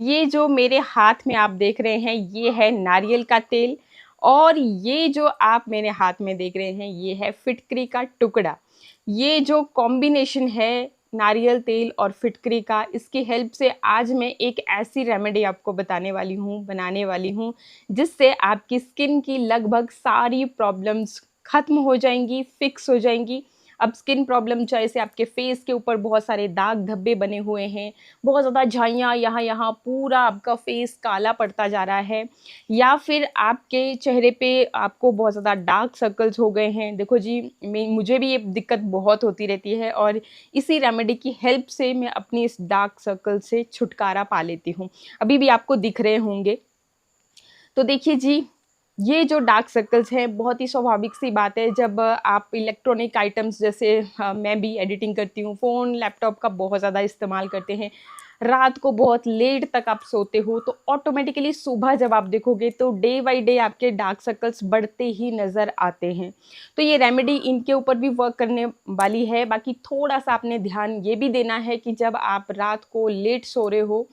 ये जो मेरे हाथ में आप देख रहे हैं, ये है नारियल का तेल। और ये जो आप मेरे हाथ में देख रहे हैं, ये है फिटकरी का टुकड़ा। ये जो कॉम्बिनेशन है नारियल तेल और फिटकरी का, इसकी हेल्प से आज मैं एक ऐसी रेमेडी आपको बताने वाली हूँ, बनाने वाली हूँ, जिससे आपकी स्किन की लगभग सारी प्रॉब्लम्स खत्म हो जाएंगी, फिक्स हो जाएंगी। अब स्किन प्रॉब्लम चाहे से आपके फेस के ऊपर बहुत सारे दाग धब्बे बने हुए हैं, बहुत ज़्यादा झाइयाँ यहाँ यहाँ, पूरा आपका फेस काला पड़ता जा रहा है, या फिर आपके चेहरे पे आपको बहुत ज़्यादा डार्क सर्कल्स हो गए हैं। देखो जी, मुझे भी ये दिक्कत बहुत होती रहती है, और इसी रेमेडी की हेल्प से मैं अपनी इस डार्क सर्कल से छुटकारा पा लेती हूँ। अभी भी आपको दिख रहे होंगे। तो देखिए जी, ये जो डार्क सर्कल्स हैं, बहुत ही स्वाभाविक सी बात है। जब आप इलेक्ट्रॉनिक आइटम्स जैसे मैं भी एडिटिंग करती हूँ, फ़ोन लैपटॉप का बहुत ज़्यादा इस्तेमाल करते हैं, रात को बहुत लेट तक आप सोते हो, तो ऑटोमेटिकली सुबह जब आप देखोगे तो डे बाय डे आपके डार्क सर्कल्स बढ़ते ही नज़र आते हैं। तो ये रेमेडी इनके ऊपर भी वर्क करने वाली है। बाकी थोड़ा सा आपने ध्यान ये भी देना है कि जब आप रात को लेट सो रहे हो,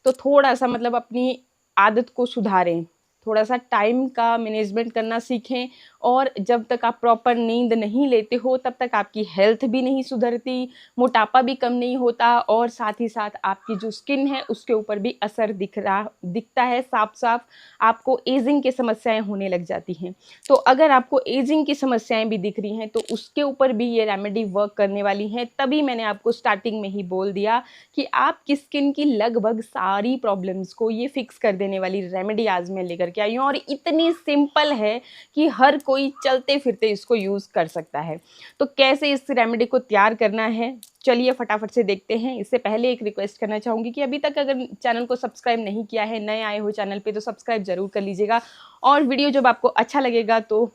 तो थोड़ा सा मतलब अपनी आदत को सुधारें, थोड़ा सा टाइम का मैनेजमेंट करना सीखें। और जब तक आप प्रॉपर नींद नहीं लेते हो, तब तक आपकी हेल्थ भी नहीं सुधरती, मोटापा भी कम नहीं होता, और साथ ही साथ आपकी जो स्किन है उसके ऊपर भी असर दिखता है साफ साफ। आपको एजिंग की समस्याएं होने लग जाती हैं। तो अगर आपको एजिंग की समस्याएं भी दिख रही हैं, तो उसके ऊपर भी ये रेमेडी वर्क करने वाली हैं। तभी मैंने आपको स्टार्टिंग में ही बोल दिया कि आपकी स्किन की लगभग सारी प्रॉब्लम्स को ये फिक्स कर देने वाली रेमेडी आज मैं लेकर के आई हूँ, और इतनी सिंपल है कि हर कोई चलते फिरते इसको यूज़ कर सकता है। तो कैसे इस रेमेडी को तैयार करना है, चलिए फटाफट से देखते हैं। इससे पहले एक रिक्वेस्ट करना चाहूँगी कि अभी तक अगर चैनल को सब्सक्राइब नहीं किया है, नए आए हो चैनल पे, तो सब्सक्राइब ज़रूर कर लीजिएगा, और वीडियो जब आपको अच्छा लगेगा तो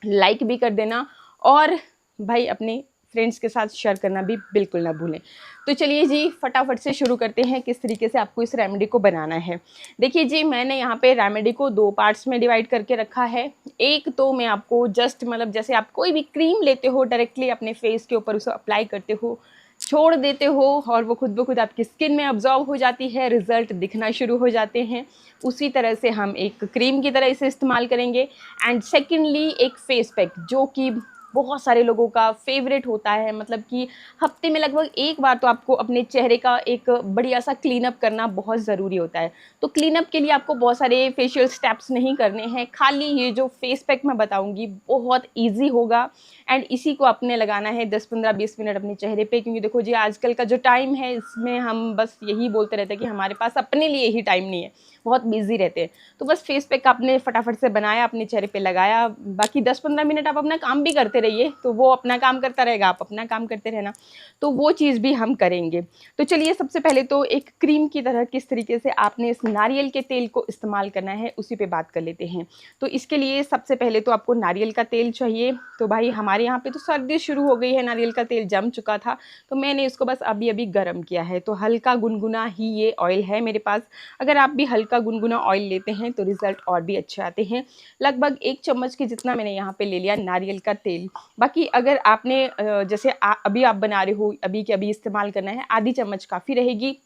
लाइक भी कर देना, और भाई अपने फ्रेंड्स के साथ शेयर करना भी बिल्कुल ना भूलें। तो चलिए जी, फटाफट से शुरू करते हैं किस तरीके से आपको इस रेमेडी को बनाना है। देखिए जी, मैंने यहाँ पे रेमेडी को 2 पार्ट्स में डिवाइड करके रखा है। एक तो मैं आपको जस्ट मतलब जैसे आप कोई भी क्रीम लेते हो, डायरेक्टली अपने फेस के ऊपर उसे अप्लाई करते हो, छोड़ देते हो, और वो खुद ब खुद आपकी स्किन में अब्जॉर्ब हो जाती है, रिजल्ट दिखना शुरू हो जाते हैं। उसी तरह से हम एक क्रीम की तरह इसे इस्तेमाल करेंगे। एंड सेकेंडली एक फेस पैक, जो कि बहुत सारे लोगों का फेवरेट होता है। मतलब कि हफ्ते में लगभग एक बार तो आपको अपने चेहरे का एक बढ़िया सा क्लीन अप करना बहुत ज़रूरी होता है। तो क्लीन अप के लिए आपको बहुत सारे फेशियल स्टेप्स नहीं करने हैं, खाली ये जो फेस पैक मैं बताऊंगी बहुत इजी होगा। एंड इसी को आपने लगाना है 10-15-20 मिनट अपने चेहरे पे, क्योंकि देखो जी, आजकल का जो टाइम है इसमें हम बस यही बोलते रहते हैं कि हमारे पास अपने लिए ही टाइम नहीं है, बहुत बिजी रहते हैं। तो बस फेस पैक आपने फटाफट से बनाया, अपने चेहरे पे लगाया, बाकी 10-15 मिनट आप अपना काम भी करते रहिए, तो वो अपना काम करता रहेगा, आप अपना काम करते रहना। तो वो चीज़ भी हम करेंगे। तो चलिए, सबसे पहले तो एक क्रीम की तरह किस तरीके से आपने इस नारियल के तेल को इस्तेमाल करना है, उसी पे बात कर लेते हैं। तो इसके लिए सबसे पहले तो आपको नारियल का तेल चाहिए। तो भाई हमारे यहाँ पे तो सर्दी शुरू हो गई है, नारियल का तेल जम चुका था, तो मैंने इसको बस अभी अभी गर्म किया है। तो हल्का गुनगुना ही ये ऑयल है मेरे पास। अगर आप भी हल्का गुनगुना ऑयल लेते हैं तो रिजल्ट और भी अच्छे आते हैं। लगभग 1 चम्मच के जितना मैंने यहाँ पे ले लिया नारियल का तेल। बाकी अगर आपने जैसे अभी आप बना रहे हो, अभी के अभी इस्तेमाल करना है, आधी चम्मच काफ़ी रहेगी।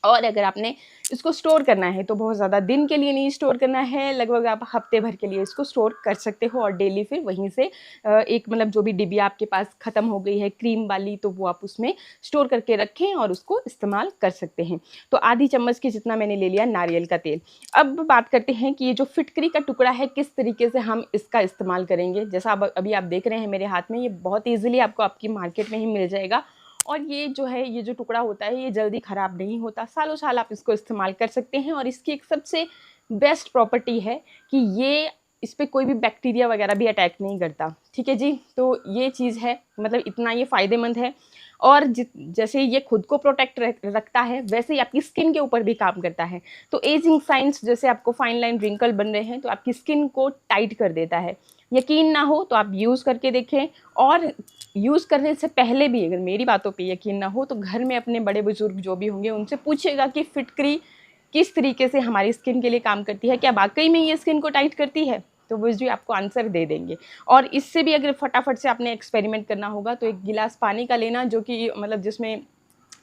और अगर आपने इसको स्टोर करना है तो बहुत ज़्यादा दिन के लिए नहीं स्टोर करना है, लगभग आप हफ्ते भर के लिए इसको स्टोर कर सकते हो, और डेली फिर वहीं से एक मतलब जो भी डिब्बिया आपके पास ख़त्म हो गई है क्रीम वाली, तो वो आप उसमें स्टोर करके रखें और उसको इस्तेमाल कर सकते हैं। तो आधी चम्मच के जितना मैंने ले लिया नारियल का तेल। अब बात करते हैं कि ये जो फिटकरी का टुकड़ा है, किस तरीके से हम इसका इस्तेमाल करेंगे। जैसा अभी आप देख रहे हैं मेरे हाथ में, ये बहुत ईजिली आपको आपकी मार्केट में ही मिल जाएगा। और ये जो है, ये जो टुकड़ा होता है, ये जल्दी ख़राब नहीं होता, सालों साल आप इसको इस्तेमाल कर सकते हैं। और इसकी एक सबसे बेस्ट प्रॉपर्टी है कि ये इस पर कोई भी बैक्टीरिया वगैरह भी अटैक नहीं करता। ठीक है जी, तो ये चीज़ है, मतलब इतना ये फ़ायदेमंद है। और जैसे ये खुद को प्रोटेक्ट रखता है, वैसे ही आपकी स्किन के ऊपर भी काम करता है। तो एजिंग साइंस, जैसे आपको फाइन लाइन रिंकल बन रहे हैं, तो आपकी स्किन को टाइट कर देता है। यकीन ना हो तो आप यूज़ करके देखें। और यूज़ करने से पहले भी अगर मेरी बातों पे यकीन ना हो, तो घर में अपने बड़े बुजुर्ग जो भी होंगे उनसे पूछिएगा कि फिटकरी किस तरीके से हमारी स्किन के लिए काम करती है, क्या वाकई में ये स्किन को टाइट करती है, तो वो जी आपको आंसर दे देंगे। और इससे भी अगर फटाफट से आपने एक्सपेरिमेंट करना होगा, तो एक गिलास पानी का लेना, जो कि मतलब जिसमें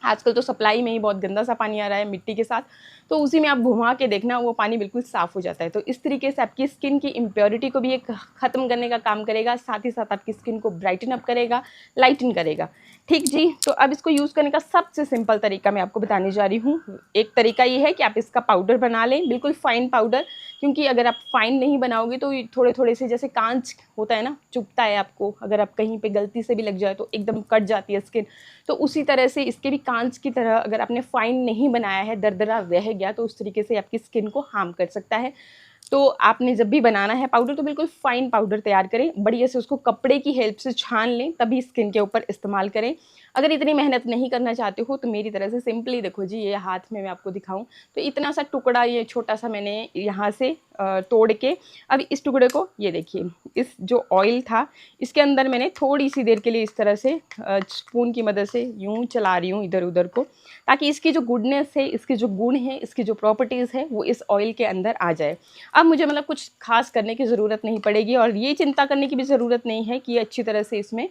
आजकल तो सप्लाई में ही बहुत गंदा सा पानी आ रहा है मिट्टी के साथ, तो उसी में आप घुमा के देखना वो पानी बिल्कुल साफ़ हो जाता है। तो इस तरीके से आपकी स्किन की इम्प्योरिटी को भी एक ख़त्म करने का काम करेगा, साथ ही साथ आपकी स्किन को ब्राइटन अप करेगा, लाइटन करेगा। ठीक जी, तो अब इसको यूज़ करने का सबसे सिंपल तरीका मैं आपको बताने जा रही हूँ। एक तरीका ये है कि आप इसका पाउडर बना लें, बिल्कुल फ़ाइन पाउडर, क्योंकि अगर आप फ़ाइन नहीं बनाओगे तो थोड़े थोड़े से जैसे कांच होता है ना, चुभता है आपको, अगर आप कहीं पे गलती से भी लग जाए तो एकदम कट जाती है स्किन, तो उसी तरह से इसके भी कांच की तरह अगर आपने फ़ाइन नहीं बनाया है, दरदरा रह गया, तो उस तरीके से आपकी स्किन को हार्म कर सकता है। तो आपने जब भी बनाना है पाउडर तो बिल्कुल फ़ाइन पाउडर तैयार करें, बढ़िया से उसको कपड़े की हेल्प से छान लें, तभी स्किन के ऊपर इस्तेमाल करें। अगर इतनी मेहनत नहीं करना चाहते हो तो मेरी तरह से सिंपली देखो जी, ये हाथ में मैं आपको दिखाऊं तो इतना सा टुकड़ा ये छोटा सा मैंने यहाँ से तोड़ के, अब इस टुकड़े को ये देखिए, इस जो ऑयल था इसके अंदर मैंने थोड़ी सी देर के लिए इस तरह से स्पून की मदद से यूँ चला रही हूँ इधर उधर को, ताकि इसकी जो गुडनेस है, इसके जो गुण है, इसकी जो प्रॉपर्टीज़ है वो इस ऑयल के अंदर आ जाए। अब मुझे मतलब कुछ खास करने की ज़रूरत नहीं पड़ेगी, और ये चिंता करने की भी ज़रूरत नहीं है कि ये अच्छी तरह से इसमें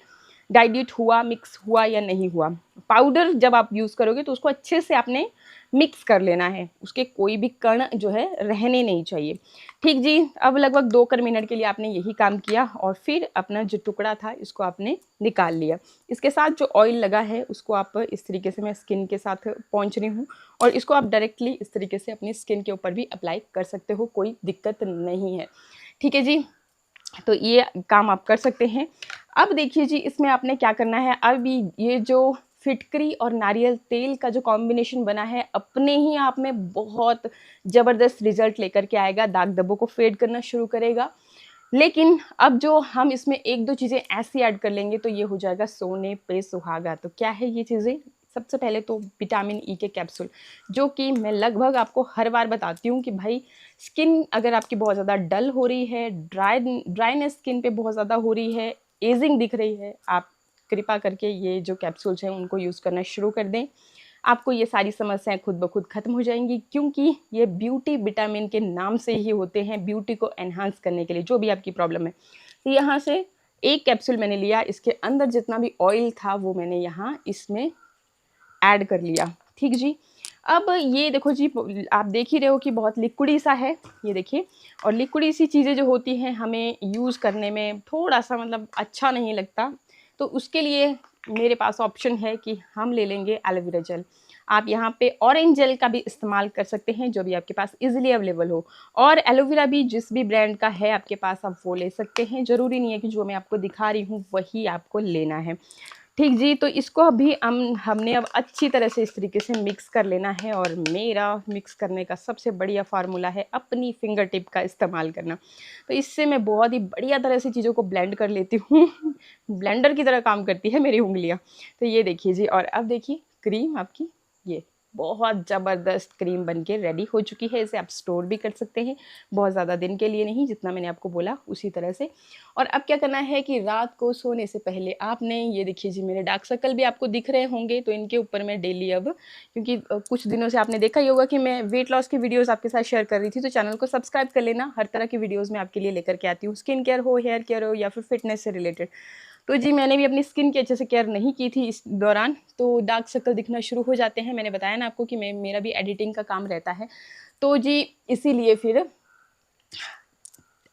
डाइल्यूट हुआ, मिक्स हुआ या नहीं हुआ। पाउडर जब आप यूज़ करोगे तो उसको अच्छे से आपने मिक्स कर लेना है, उसके कोई भी कण जो है रहने नहीं चाहिए। ठीक जी, अब लगभग 2 मिनट के लिए आपने यही काम किया और फिर अपना जो टुकड़ा था इसको आपने निकाल लिया। इसके साथ जो ऑयल लगा है उसको आप इस तरीके से, मैं स्किन के साथ पोंछ रही हूँ, और इसको आप डायरेक्टली इस तरीके से अपनी स्किन के ऊपर भी अप्लाई कर सकते हो, कोई दिक्कत नहीं है। ठीक है जी, तो ये काम आप कर सकते हैं। अब देखिए जी, इसमें आपने क्या करना है, अब ये जो फिटकरी और नारियल तेल का जो कॉम्बिनेशन बना है अपने ही आप में बहुत ज़बरदस्त रिजल्ट लेकर के आएगा, दाग धब्बों को फेड करना शुरू करेगा। लेकिन अब जो हम इसमें 1-2 चीज़ें ऐसी ऐड कर लेंगे तो ये हो जाएगा सोने पे सुहागा। तो क्या है ये चीज़ें? सबसे पहले तो विटामिन ई के कैप्सूल, जो कि मैं लगभग आपको हर बार बताती हूँ कि भाई स्किन अगर आपकी बहुत ज़्यादा डल हो रही है, ड्राइनेस स्किन पे बहुत ज़्यादा हो रही है, एजिंग दिख रही है, आप कृपा करके ये जो कैप्सूल्स हैं उनको यूज़ करना शुरू कर दें। आपको ये सारी समस्याएं खुद ब खुद खत्म हो जाएंगी, क्योंकि ये ब्यूटी विटामिन के नाम से ही होते हैं, ब्यूटी को एनहांस करने के लिए, जो भी आपकी प्रॉब्लम है। तो यहाँ से एक कैप्सूल मैंने लिया, इसके अंदर जितना भी ऑयल था वो मैंने यहाँ इसमें ऐड कर लिया। ठीक जी, अब ये देखो जी, आप देख ही रहे हो कि बहुत लिक्विडी सा है, ये देखिए, और लिक्विडी सी चीज़ें जो होती हैं हमें यूज़ करने में थोड़ा सा मतलब अच्छा नहीं लगता, तो उसके लिए मेरे पास ऑप्शन है कि हम ले लेंगे एलोवेरा जेल। आप यहाँ पे ऑरेंज जेल का भी इस्तेमाल कर सकते हैं, जो भी आपके पास इजीली अवेलेबल हो, और एलोवेरा भी जिस भी ब्रांड का है आपके पास आप वो ले सकते हैं, ज़रूरी नहीं है कि जो मैं आपको दिखा रही हूँ वही आपको लेना है। ठीक जी, तो इसको अभी हमने अब अच्छी तरह से इस तरीके से मिक्स कर लेना है, और मेरा मिक्स करने का सबसे बढ़िया फार्मूला है अपनी फिंगर टिप का इस्तेमाल करना। तो इससे मैं बहुत ही बढ़िया तरह से चीज़ों को ब्लेंड कर लेती हूँ ब्लेंडर की तरह काम करती है मेरी उंगलियाँ। तो ये देखिए जी, और अब देखिए क्रीम आपकी ये बहुत ज़बरदस्त क्रीम बनके रेडी हो चुकी है। इसे आप स्टोर भी कर सकते हैं, बहुत ज़्यादा दिन के लिए नहीं, जितना मैंने आपको बोला उसी तरह से। और अब क्या करना है कि रात को सोने से पहले आपने, ये देखिए जी, मेरे डार्क सर्कल भी आपको दिख रहे होंगे, तो इनके ऊपर मैं डेली अब, क्योंकि कुछ दिनों से आपने देखा ही होगा कि मैं वेट लॉस की वीडियोज़ आपके साथ शेयर कर रही थी, तो चैनल को सब्सक्राइब कर लेना, हर तरह की वीडियोज़ मैं आपके लिए लेकर के आती हूँ, स्किन केयर हो, हेयर केयर हो, या फिर फिटनेस से रिलेटेड। तो जी, मैंने भी अपनी स्किन की अच्छे से केयर नहीं की थी इस दौरान, तो डार्क सर्कल दिखना शुरू हो जाते हैं। मैंने बताया ना आपको कि मेरा भी एडिटिंग का काम रहता है, तो जी इसीलिए फिर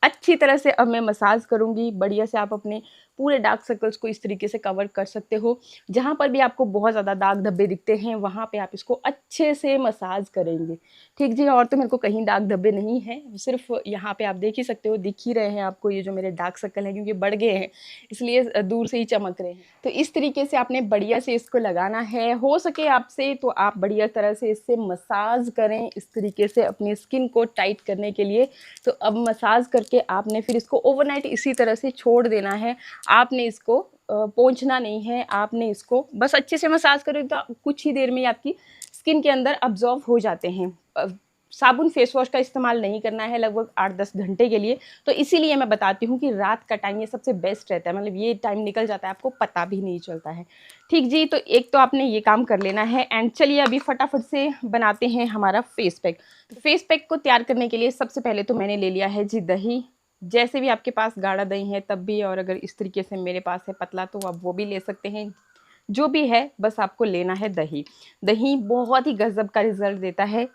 अच्छी तरह से अब मैं मसाज करूँगी बढ़िया से। आप अपने पूरे डार्क सर्कल्स को इस तरीके से कवर कर सकते हो। जहाँ पर भी आपको बहुत ज़्यादा दाग धब्बे दिखते हैं वहाँ पे आप इसको अच्छे से मसाज करेंगे। ठीक जी, और तो मेरे को कहीं दाग धब्बे नहीं हैं, सिर्फ यहाँ पे आप देख ही सकते हो, दिख ही रहे हैं आपको ये जो मेरे डार्क सर्कल हैं, क्योंकि बढ़ गए हैं इसलिए दूर से ही चमक रहे हैं। तो इस तरीके से आपने बढ़िया से इसको लगाना है। हो सके आपसे तो आप बढ़िया तरह से इससे मसाज करें इस तरीके से अपनी स्किन को टाइट करने के लिए। तो अब मसाज करके आपने फिर इसको ओवरनाइट इसी तरह से छोड़ देना है। आपने इसको पोंछना नहीं है, आपने इसको बस अच्छे से मसाज करें तो कुछ ही देर में आपकी स्किन के अंदर अब्जॉर्व हो जाते हैं। साबुन फेस वॉश का इस्तेमाल नहीं करना है लगभग 8-10 घंटे के लिए। तो इसीलिए मैं बताती हूँ कि रात का टाइम ये सबसे बेस्ट रहता है, मतलब ये टाइम निकल जाता है आपको पता भी नहीं चलता है। ठीक जी, तो एक तो आपने ये काम कर लेना है। एंड चलिए अभी फटाफट से बनाते हैं हमारा फेस पैक। तो फेस पैक को तैयार करने के लिए सबसे पहले तो मैंने ले लिया है जी दही। जैसे भी आपके पास गाढ़ा दही है तब भी, और अगर इस तरीके से मेरे पास है पतला तो आप वो भी ले सकते हैं, जो भी है, बस आपको लेना है दही। दही बहुत ही गज़ब का रिज़ल्ट देता है।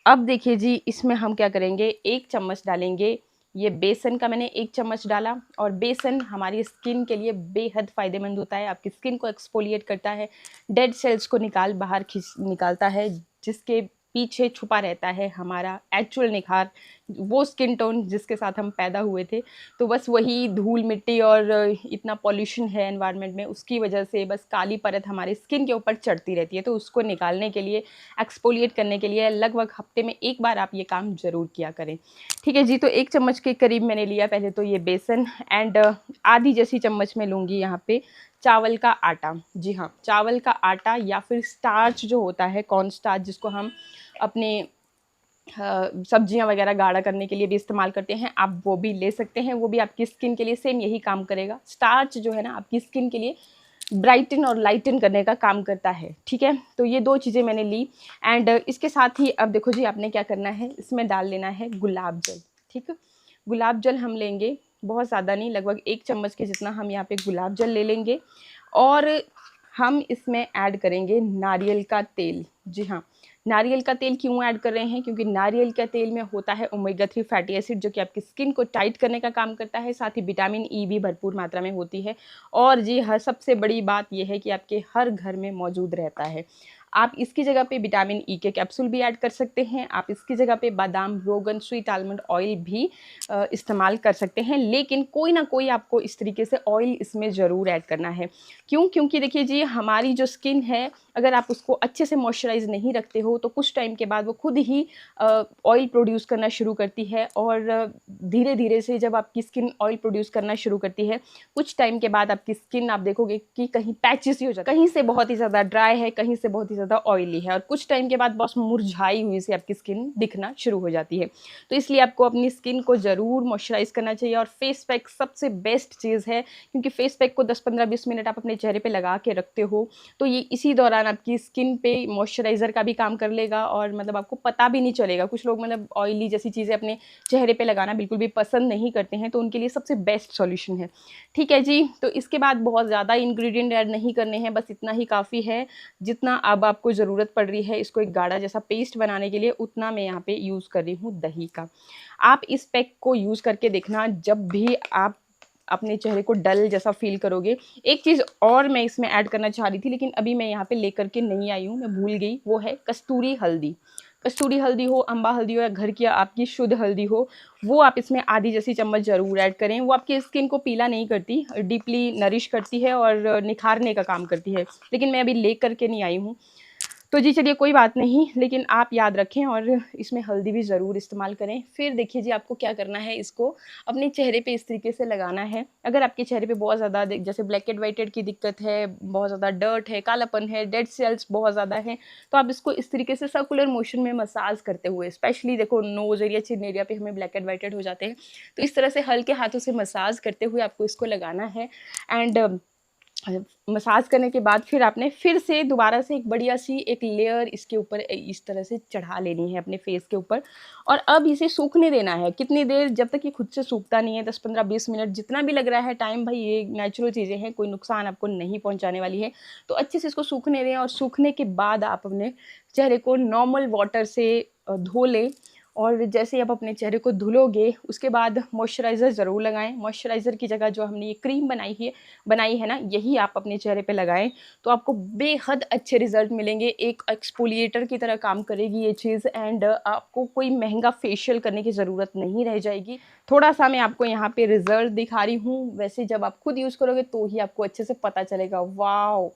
अब देखिए जी, इसमें हम क्या करेंगे, 1 चम्मच डालेंगे ये बेसन का, मैंने 1 चम्मच डाला। और बेसन हमारी स्किन के लिए बेहद फ़ायदेमंद होता है, आपकी स्किन को एक्सफोलिएट करता है, डेड सेल्स को बाहर खींच निकालता है, जिसके पीछे छुपा रहता है हमारा एक्चुअल निखार, वो स्किन टोन जिसके साथ हम पैदा हुए थे। तो बस वही धूल मिट्टी और इतना पॉल्यूशन है एनवायरनमेंट में, उसकी वजह से बस काली परत हमारे स्किन के ऊपर चढ़ती रहती है। तो उसको निकालने के लिए, एक्सफोलिएट करने के लिए लगभग हफ्ते में 1 बार आप ये काम ज़रूर किया करें। ठीक है जी, तो 1 चम्मच के करीब मैंने लिया पहले तो ये बेसन, एंड आधी जैसी चम्मच मैं लूँगी यहाँ पे चावल का आटा। जी हाँ, चावल का आटा या फिर स्टार्च जो होता है, कॉर्न स्टार्च, जिसको हम अपने सब्जियां वगैरह गाढ़ा करने के लिए भी इस्तेमाल करते हैं, आप वो भी ले सकते हैं। वो भी आपकी स्किन के लिए सेम यही काम करेगा। स्टार्च जो है ना, आपकी स्किन के लिए ब्राइटन और लाइटन करने का काम करता है। ठीक है, तो ये 2 चीज़ें मैंने ली। एंड इसके साथ ही अब देखो जी, आपने क्या करना है, इसमें डाल लेना है गुलाब जल। ठीक है, गुलाब जल हम लेंगे, बहुत ज़्यादा नहीं, लगभग 1 चम्मच के जितना हम यहाँ पे गुलाब जल ले लेंगे। और हम इसमें ऐड करेंगे नारियल का तेल। जी हाँ, नारियल का तेल क्यों ऐड कर रहे हैं, क्योंकि नारियल के तेल में होता है ओमेगा 3 फैटी एसिड, जो कि आपकी स्किन को टाइट करने का काम करता है। साथ ही विटामिन ई भी भरपूर मात्रा में होती है। और जी हाँ, सबसे बड़ी बात यह है कि आपके हर घर में मौजूद रहता है। आप इसकी जगह पे विटामिन ई के कैप्सूल भी ऐड कर सकते हैं। आप इसकी जगह पे बादाम, रोगन, स्वीट आलमंड ऑयल भी इस्तेमाल कर सकते हैं। लेकिन कोई ना कोई आपको इस तरीके से ऑयल इसमें ज़रूर ऐड करना है। क्यों? क्योंकि देखिए जी, हमारी जो स्किन है, अगर आप उसको अच्छे से मॉइस्चराइज नहीं रखते हो तो कुछ टाइम के बाद वो खुद ही ऑयल प्रोड्यूस करना शुरू करती है। और धीरे धीरे से जब आपकी स्किन ऑयल प्रोड्यूस करना शुरू करती है, कुछ टाइम के बाद आपकी स्किन, आप देखोगे कि कहीं पैचेस ही हो जाता है, कहीं से बहुत ही ज़्यादा ड्राई है, कहीं से बहुत ही ज़्यादा ऑयली है, और कुछ टाइम के बाद बस मुरझाई हुई सी आपकी स्किन दिखना शुरू हो जाती है। तो इसलिए आपको अपनी स्किन को ज़रूर मॉइस्चराइज करना चाहिए। और फेस पैक सबसे बेस्ट चीज़ है, क्योंकि फेस पैक को 10-15-20 मिनट आप अपने चेहरे पे लगा के रखते हो, तो ये इसी दौरान आपकी स्किन पे मॉइस्चराइज़र का भी काम कर लेगा, और मतलब आपको पता भी नहीं चलेगा। कुछ लोग मतलब ऑयली जैसी चीज़ें अपने चेहरे पे लगाना बिल्कुल भी पसंद नहीं करते हैं, तो उनके लिए सबसे बेस्ट सॉल्यूशन है। ठीक है जी, तो इसके बाद बहुत ज़्यादा इंग्रेडिएंट ऐड नहीं करने हैं, बस इतना ही काफ़ी है। जितना अब आपको ज़रूरत पड़ रही है इसको एक गाढ़ा जैसा पेस्ट बनाने के लिए, उतना मैं यहाँ पे यूज़ कर रही हूँ दही का। आप इस पैक को यूज़ करके देखना, जब भी आप अपने चेहरे को डल जैसा फ़ील करोगे। एक चीज़ और मैं इसमें ऐड करना चाह रही थी, लेकिन अभी मैं यहाँ पे लेकर के नहीं आई हूँ, मैं भूल गई, वो है कस्तूरी हल्दी। कस्तूरी हल्दी हो, अम्बा हल्दी हो, या घर की आपकी शुद्ध हल्दी हो, वो आप इसमें आधी जैसी चम्मच ज़रूर ऐड करें। वो आपकी स्किन को पीला नहीं करती, डीपली नरिश करती है और निखारने का काम करती है। लेकिन मैं अभी ले करके नहीं आई हूँ। तो जी चलिए, कोई बात नहीं, लेकिन आप याद रखें और इसमें हल्दी भी ज़रूर इस्तेमाल करें। फिर देखिए जी, आपको क्या करना है, इसको अपने चेहरे पे इस तरीके से लगाना है। अगर आपके चेहरे पे बहुत ज़्यादा जैसे ब्लैक एंड वाइटेड की दिक्कत है, बहुत ज़्यादा डर्ट है, कालापन है, डेड सेल्स बहुत ज़्यादा हैं, तो आप इसको इस तरीके से सर्कुलर मोशन में मसाज करते हुए, स्पेशली देखो नोज़ एरिया, चिन एरिया पे हमें ब्लैक एंड वाइटेड हो जाते हैं, तो इस तरह से हल्के हाथों से मसाज करते हुए आपको इसको लगाना है। एंड मसाज करने के बाद फिर आपने फिर से दोबारा से एक बढ़िया सी एक लेयर इसके ऊपर इस तरह से चढ़ा लेनी है अपने फेस के ऊपर। और अब इसे सूखने देना है। कितनी देर? जब तक ये खुद से सूखता नहीं है, 10-15-20 मिनट जितना भी लग रहा है टाइम, भाई ये नेचुरल चीज़ें हैं, कोई नुकसान आपको नहीं पहुंचाने वाली है। तो अच्छे से इसको सूखने दें, और सूखने के बाद आप अपने चेहरे को नॉर्मल वाटर से धो लें। और जैसे ही आप अपने चेहरे को धुलोगे, उसके बाद मॉइस्चराइज़र ज़रूर लगाएं। मॉइस्चराइज़र की जगह जो हमने ये क्रीम बनाई है ना, यही आप अपने चेहरे पे लगाएं, तो आपको बेहद अच्छे रिजल्ट मिलेंगे। एक एक्सफोलिएटर की तरह काम करेगी ये चीज़। एंड आपको कोई महंगा फेशियल करने की ज़रूरत नहीं रह जाएगी। थोड़ा सा मैं आपको यहाँ पे रिजल्ट दिखा रही हूँ, वैसे जब आप खुद यूज़ करोगे तो ही आपको अच्छे से पता चलेगा। वाओ,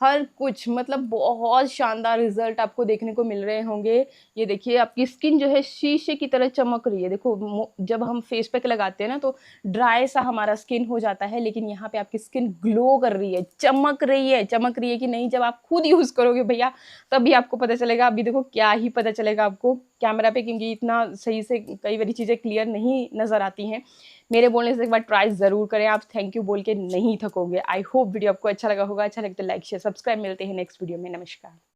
हर कुछ मतलब बहुत शानदार रिजल्ट आपको देखने को मिल रहे होंगे। ये देखिए, आपकी स्किन जो है शीशे की तरह चमक रही है। देखो, जब हम फेस पैक लगाते हैं ना, तो ड्राई सा हमारा स्किन हो जाता है, लेकिन यहाँ पे आपकी स्किन ग्लो कर रही है, चमक रही है। चमक रही है कि नहीं, जब आप खुद यूज़ करोगे भैया, तभी आपको पता चलेगा। अभी देखो, क्या ही पता चलेगा आपको कैमरा पे, क्योंकि इतना सही से कई बारी चीज़ें क्लियर नहीं नज़र आती हैं। मेरे बोलने से एक बार ट्राई ज़रूर करें, आप थैंक यू बोल के नहीं थकोगे। आई होप वीडियो आपको अच्छा लगा होगा। अच्छा लगता है लाइक शेयर सब्सक्राइब। मिलते हैं नेक्स्ट वीडियो में। नमस्कार।